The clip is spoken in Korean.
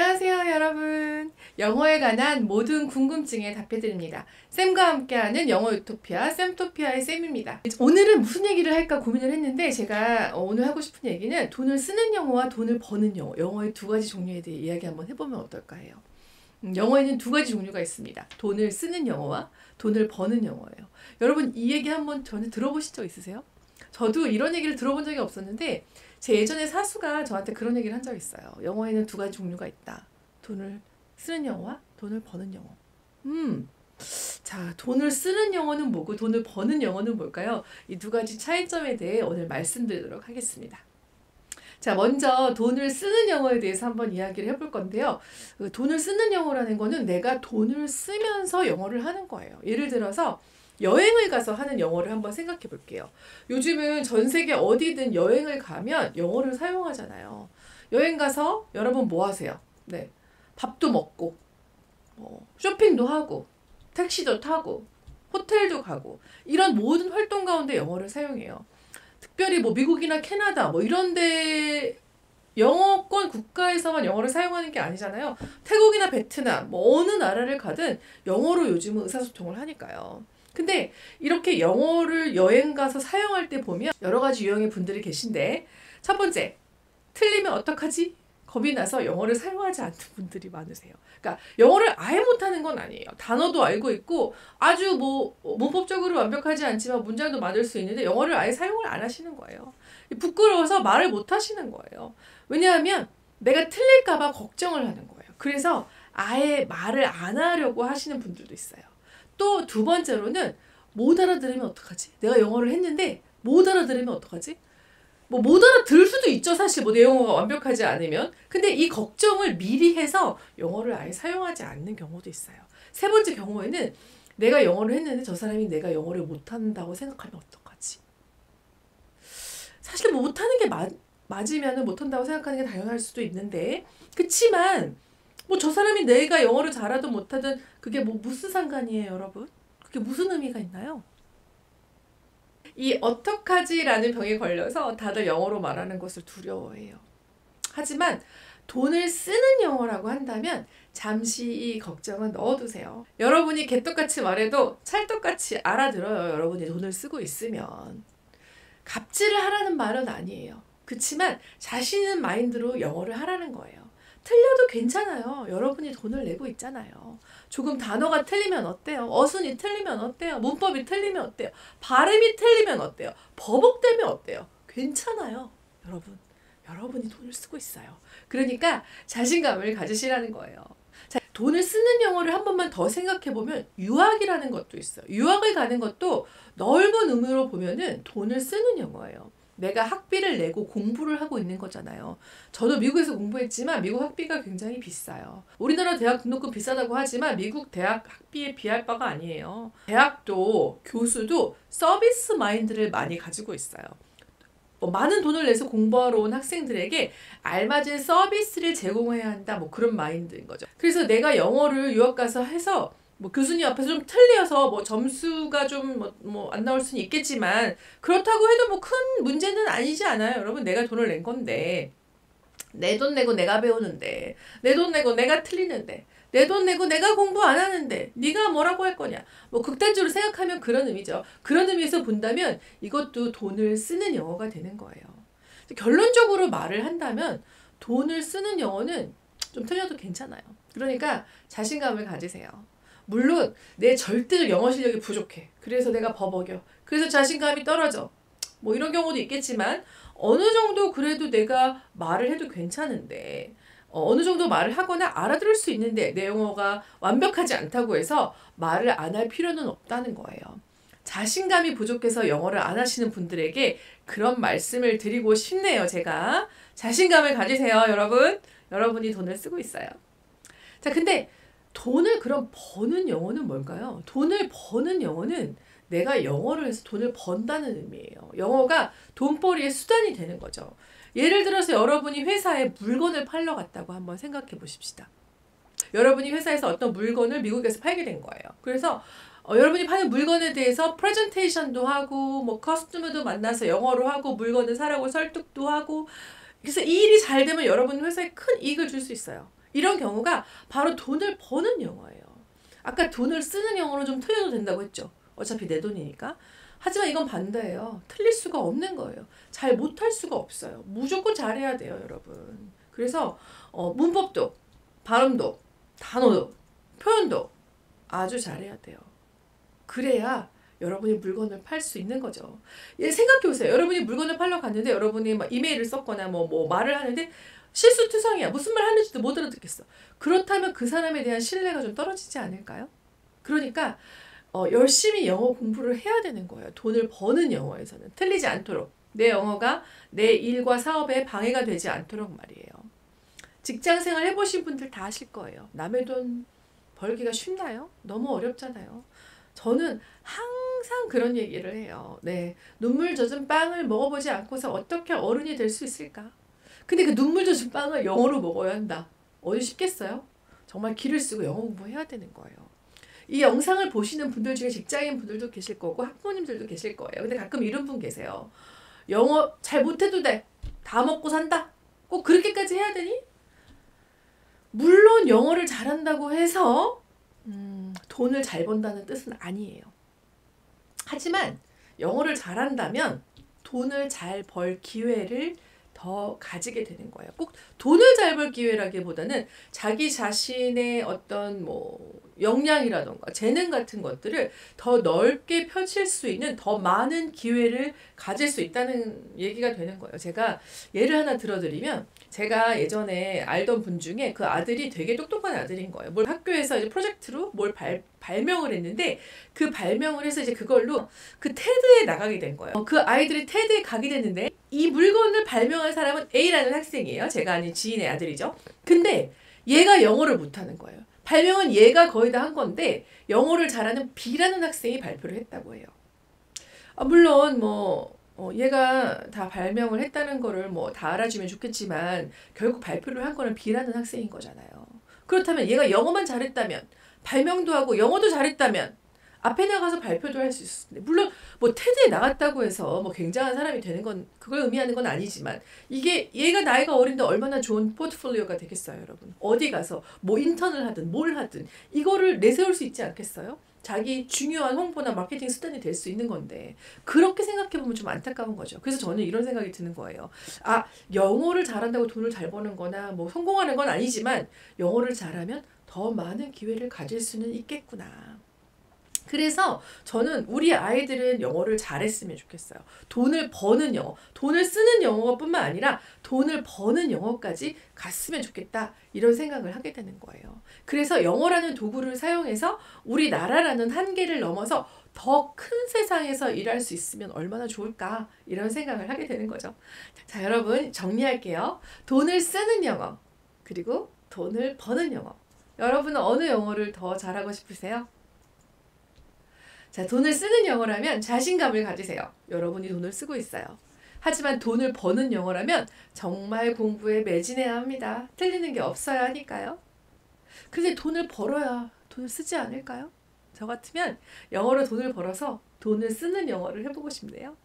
안녕하세요, 여러분. 영어에 관한 모든 궁금증에 답해드립니다. 쌤과 함께하는 영어 유토피아, 쌤토피아의 쌤입니다. 오늘은 무슨 얘기를 할까 고민을 했는데 제가 오늘 하고 싶은 얘기는 돈을 쓰는 영어와 돈을 버는 영어, 영어의 두 가지 종류에 대해 이야기 한번 해보면 어떨까 해요. 영어에는 두 가지 종류가 있습니다. 돈을 쓰는 영어와 돈을 버는 영어예요. 여러분 이 얘기 한번 전에 들어보신 적 있으세요? 저도 이런 얘기를 들어본 적이 없었는데 제 예전에 사수가 저한테 그런 얘기를 한 적이 있어요. 영어에는 두 가지 종류가 있다. 돈을 쓰는 영어와 돈을 버는 영어. 자, 돈을 쓰는 영어는 뭐고 돈을 버는 영어는 뭘까요? 이 두 가지 차이점에 대해 오늘 말씀드리도록 하겠습니다. 자, 먼저 돈을 쓰는 영어에 대해서 한번 이야기를 해볼 건데요. 돈을 쓰는 영어라는 거는 내가 돈을 쓰면서 영어를 하는 거예요. 예를 들어서 여행을 가서 하는 영어를 한번 생각해 볼게요. 요즘은 전 세계 어디든 여행을 가면 영어를 사용하잖아요. 여행 가서 여러분 뭐 하세요? 네, 밥도 먹고 쇼핑도 하고 택시도 타고 호텔도 가고 이런 모든 활동 가운데 영어를 사용해요. 특별히 뭐 미국이나 캐나다 뭐 이런데 영어권 국가에서만 영어를 사용하는 게 아니잖아요. 태국이나 베트남 뭐 어느 나라를 가든 영어로 요즘은 의사소통을 하니까요. 근데 이렇게 영어를 여행 가서 사용할 때 보면 여러 가지 유형의 분들이 계신데, 첫 번째, 틀리면 어떡하지? 겁이 나서 영어를 사용하지 않는 분들이 많으세요. 그러니까 영어를 아예 못하는 건 아니에요. 단어도 알고 있고 아주 뭐 문법적으로 완벽하지 않지만 문장도 만들 수 있는데 영어를 아예 사용을 안 하시는 거예요. 부끄러워서 말을 못 하시는 거예요. 왜냐하면 내가 틀릴까 봐 걱정을 하는 거예요. 그래서 아예 말을 안 하려고 하시는 분들도 있어요. 또 두 번째로는 못 알아들으면 어떡하지? 내가 영어를 했는데 못 알아들으면 어떡하지? 뭐 못 알아들을 수도 있죠. 사실 뭐 내 영어가 완벽하지 않으면. 근데 이 걱정을 미리 해서 영어를 아예 사용하지 않는 경우도 있어요. 세 번째 경우에는 내가 영어를 했는데 저 사람이 내가 영어를 못한다고 생각하면 어떡하지? 사실 뭐 못하는 게 맞으면 못한다고 생각하는 게 당연할 수도 있는데, 그치만 뭐 저 사람이 내가 영어를 잘하든 못하든 그게 뭐 무슨 상관이에요, 여러분? 그게 무슨 의미가 있나요? 이 어떡하지? 라는 병에 걸려서 다들 영어로 말하는 것을 두려워해요. 하지만 돈을 쓰는 영어라고 한다면 잠시 이 걱정은 넣어두세요. 여러분이 개떡같이 말해도 찰떡같이 알아들어요. 여러분이 돈을 쓰고 있으면. 갑질을 하라는 말은 아니에요. 그치만 자신 있는 마인드로 영어를 하라는 거예요. 틀려도 괜찮아요. 여러분이 돈을 내고 있잖아요. 조금 단어가 틀리면 어때요? 어순이 틀리면 어때요? 문법이 틀리면 어때요? 발음이 틀리면 어때요? 버벅대면 어때요? 괜찮아요. 여러분. 여러분이 돈을 쓰고 있어요. 그러니까 자신감을 가지시라는 거예요. 자, 돈을 쓰는 영어를 한 번만 더 생각해보면 유학이라는 것도 있어요. 유학을 가는 것도 넓은 의미로 보면은 돈을 쓰는 영어예요. 내가 학비를 내고 공부를 하고 있는 거잖아요. 저도 미국에서 공부했지만 미국 학비가 굉장히 비싸요. 우리나라 대학 등록금 비싸다고 하지만 미국 대학 학비에 비할 바가 아니에요. 대학도 교수도 서비스 마인드를 많이 가지고 있어요. 많은 돈을 내서 공부하러 온 학생들에게 알맞은 서비스를 제공해야 한다. 뭐 그런 마인드인 거죠. 그래서 내가 영어를 유학 가서 해서 뭐 교수님 앞에서 좀 틀려서 뭐 점수가 좀 뭐 안 나올 수는 있겠지만 그렇다고 해도 뭐 큰 문제는 아니지 않아요. 여러분 내가 돈을 낸 건데, 내 돈 내고 내가 배우는데, 내 돈 내고 내가 틀리는데, 내 돈 내고 내가 공부 안 하는데 네가 뭐라고 할 거냐. 뭐 극단적으로 생각하면 그런 의미죠. 그런 의미에서 본다면 이것도 돈을 쓰는 영어가 되는 거예요. 결론적으로 말을 한다면 돈을 쓰는 영어는 좀 틀려도 괜찮아요. 그러니까 자신감을 가지세요. 물론 내 절대적 영어 실력이 부족해. 그래서 내가 버벅여. 그래서 자신감이 떨어져. 뭐 이런 경우도 있겠지만 어느 정도 그래도 내가 말을 해도 괜찮은데 어느 정도 말을 하거나 알아들을 수 있는데 내 영어가 완벽하지 않다고 해서 말을 안 할 필요는 없다는 거예요. 자신감이 부족해서 영어를 안 하시는 분들에게 그런 말씀을 드리고 싶네요. 제가 자신감을 가지세요. 여러분. 여러분이 돈을 쓰고 있어요. 자, 근데 돈을 그럼 버는 영어는 뭘까요? 돈을 버는 영어는 내가 영어를 해서 돈을 번다는 의미예요. 영어가 돈벌이의 수단이 되는 거죠. 예를 들어서 여러분이 회사에 물건을 팔러 갔다고 한번 생각해 보십시다. 여러분이 회사에서 어떤 물건을 미국에서 팔게 된 거예요. 그래서 여러분이 파는 물건에 대해서 프레젠테이션도 하고 뭐 커스터머도 만나서 영어로 하고 물건을 사라고 설득도 하고, 그래서 이 일이 잘 되면 여러분 회사에 큰 이익을 줄 수 있어요. 이런 경우가 바로 돈을 버는 영어예요. 아까 돈을 쓰는 영어로 좀 틀려도 된다고 했죠. 어차피 내 돈이니까. 하지만 이건 반대예요. 틀릴 수가 없는 거예요. 잘 못할 수가 없어요. 무조건 잘해야 돼요, 여러분. 그래서 문법도, 발음도, 단어도, 표현도 아주 잘해야 돼요. 그래야 여러분이 물건을 팔 수 있는 거죠. 생각해보세요. 여러분이 물건을 팔러 갔는데 여러분이 막 이메일을 썼거나 뭐 말을 하는데 실수투성이야. 무슨 말 하는지도 못 알아듣겠어. 그렇다면 그 사람에 대한 신뢰가 좀 떨어지지 않을까요? 그러니까 열심히 영어 공부를 해야 되는 거예요. 돈을 버는 영어에서는. 틀리지 않도록. 내 영어가 내 일과 사업에 방해가 되지 않도록 말이에요. 직장생활 해보신 분들 다 아실 거예요. 남의 돈 벌기가 쉽나요? 너무 어렵잖아요. 저는 항상 그런 얘기를 해요. 네, 눈물 젖은 빵을 먹어보지 않고서 어떻게 어른이 될 수 있을까? 근데 그 눈물 젖은 빵을 영어로 먹어야 한다. 어디 쉽겠어요? 정말 기를 쓰고 영어 공부해야 되는 거예요. 이 영상을 보시는 분들 중에 직장인 분들도 계실 거고 학부모님들도 계실 거예요. 근데 가끔 이런 분 계세요. 영어 잘 못해도 돼. 다 먹고 산다. 꼭 그렇게까지 해야 되니? 물론 영어를 잘한다고 해서 돈을 잘 번다는 뜻은 아니에요. 하지만 영어를 잘한다면 돈을 잘 벌 기회를 더 가지게 되는 거예요. 꼭 돈을 잘 벌 기회라기보다는 자기 자신의 어떤 뭐 역량이라던가 재능 같은 것들을 더 넓게 펼칠 수 있는 더 많은 기회를 가질 수 있다는 얘기가 되는 거예요. 제가 예를 하나 들어드리면 제가 예전에 알던 분 중에 그 아들이 되게 똑똑한 아들인 거예요. 뭘 학교에서 이제 프로젝트로 뭘 발명을 했는데 그 발명을 해서 이제 그걸로 그 테드에 나가게 된 거예요. 그 아이들이 테드에 가게 됐는데 이 물건을 발명한 사람은 A라는 학생이에요. 제가 아닌 지인의 아들이죠. 근데 얘가 영어를 못하는 거예요. 발명은 얘가 거의 다 한 건데 영어를 잘하는 B라는 학생이 발표를 했다고 해요. 물론 얘가 다 발명을 했다는 거를 뭐 다 알아주면 좋겠지만 결국 발표를 한 거는 B라는 학생인 거잖아요. 그렇다면 얘가 영어만 잘했다면 발명도 하고 영어도 잘했다면 앞에 나가서 발표도 할 수 있었는데 물론 뭐 테드에 나갔다고 해서 뭐 굉장한 사람이 되는 건 그걸 의미하는 건 아니지만 이게 얘가 나이가 어린데 얼마나 좋은 포트폴리오가 되겠어요, 여러분. 어디 가서 뭐 인턴을 하든 뭘 하든 이거를 내세울 수 있지 않겠어요? 자기 중요한 홍보나 마케팅 수단이 될 수 있는 건데 그렇게 생각해보면 좀 안타까운 거죠. 그래서 저는 이런 생각이 드는 거예요. 영어를 잘한다고 돈을 잘 버는 거나 뭐 성공하는 건 아니지만 영어를 잘하면 더 많은 기회를 가질 수는 있겠구나. 그래서 저는 우리 아이들은 영어를 잘했으면 좋겠어요. 돈을 버는 영어, 돈을 쓰는 영어가 뿐만 아니라 돈을 버는 영어까지 갔으면 좋겠다 이런 생각을 하게 되는 거예요. 그래서 영어라는 도구를 사용해서 우리나라라는 한계를 넘어서 더 큰 세상에서 일할 수 있으면 얼마나 좋을까 이런 생각을 하게 되는 거죠. 자, 여러분 정리할게요. 돈을 쓰는 영어 그리고 돈을 버는 영어. 여러분은 어느 영어를 더 잘하고 싶으세요? 자, 돈을 쓰는 영어라면 자신감을 가지세요. 여러분이 돈을 쓰고 있어요. 하지만 돈을 버는 영어라면 정말 공부에 매진해야 합니다. 틀리는 게 없어야 하니까요. 근데 돈을 벌어야 돈을 쓰지 않을까요? 저 같으면 영어로 돈을 벌어서 돈을 쓰는 영어를 해보고 싶네요.